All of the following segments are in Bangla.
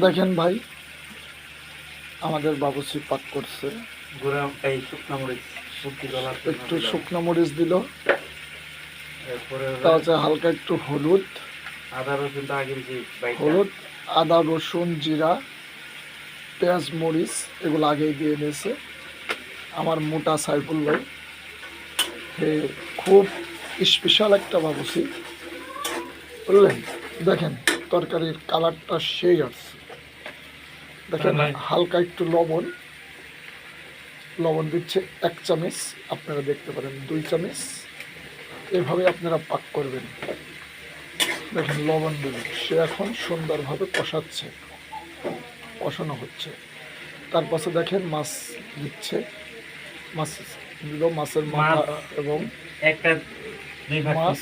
দেখেন ভাই, আমাদের বাবুর্চি পাক করছে। একটু শুকনো মরিচ দিল, তা হচ্ছে হালকা একটু হলুদ, আদা রসুন জিরা পেঁয়াজ মরিচ এগুলো আগেই দিয়ে নিয়েছে আমার মোটা সাইফুল ভাই। খুব স্পেশাল একটা বাবুর্চি, বুঝলেন। দেখেন তরকারির কালারটা সেই আসছে। দেখেন হালকা একটু লবণ দিচ্ছে 1 চামচ, আপনারা দেখতে পারেন 2 চামচ, এভাবে আপনারা পাক করবেন। দেখেন লবণ দিল, সে এখন সুন্দরভাবে কষানো হচ্ছে। তারপরে দেখেন মাছ দিচ্ছে, মাছ দিল, মাছের মাথা এবং একটা মাছ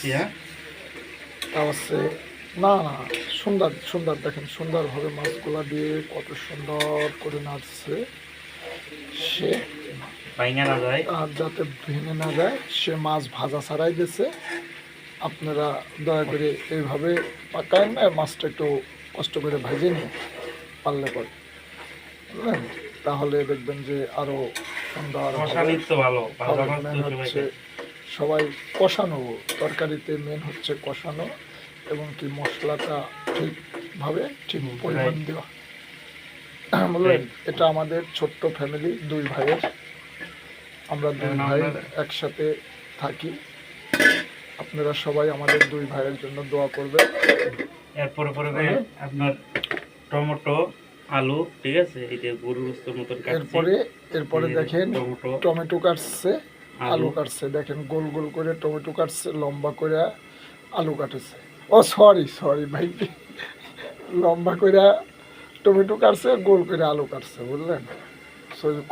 আছে। না না, সুন্দর দেখেন সুন্দরভাবে মাছগুলা দিয়ে কত সুন্দর করে নাচছে সে, আর যাতে ভেঙে না যায় সে মাছ ভাজা ছাড়াই দিয়েছে। আপনারা দয়া করে এইভাবে পাকায় না, মাছটা একটু কষ্ট করে ভেজে নিন পারলে পরে, বুঝলেন। তাহলে দেখবেন যে আরো সুন্দর হচ্ছে। সবাই কষানো, তরকারিতে মেন হচ্ছে কষানো এবং কি মশলাটা ঠিকভাবে ঠিক পরিমাণ দেওয়া, বুঝলেন। এটা আমাদের ছোট্ট ফ্যামিলি, 2 ভাইয়ের, আমরা 2 ভাই একসাথে থাকি। আপনারা সবাই আমাদের 2 ভাইয়ের জন্য দোয়া করবেন। এরপরে আপনার টমেটো আলু, ঠিক আছে, এই যে গরুর গোশতের মতন কাটছি। এরপরে দেখেন টমেটো কাটছে, আলু কাটছে, দেখেন গোল গোল করে টমেটো কাটছে, লম্বা করে আলু কাটেছে। ও সরি ভাই, লম্বা করে টমেটো কাটছে, গোল করে আলু কাটছে, বুঝলেন।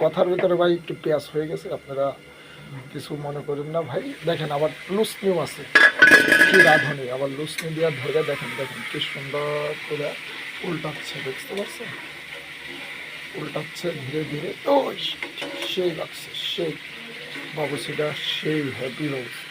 কথার ভিতরে ভাই একটু পেঁয়াজ হয়ে গেছে, আপনারা কিছু মনে করেন না ভাই। দেখেন আবার লুসনিও আছে, কি রাঁধুনি, আবার লুসনি দিয়ে ধরে দেখেন কি সুন্দর করে উল্টাচ্ছে, দেখতে পাচ্ছেন, উল্টাচ্ছে ধীরে ধীরে। তো সেই লাগছে, সেই বাবুর্চিটা সেই হ্যাপি লাগছে।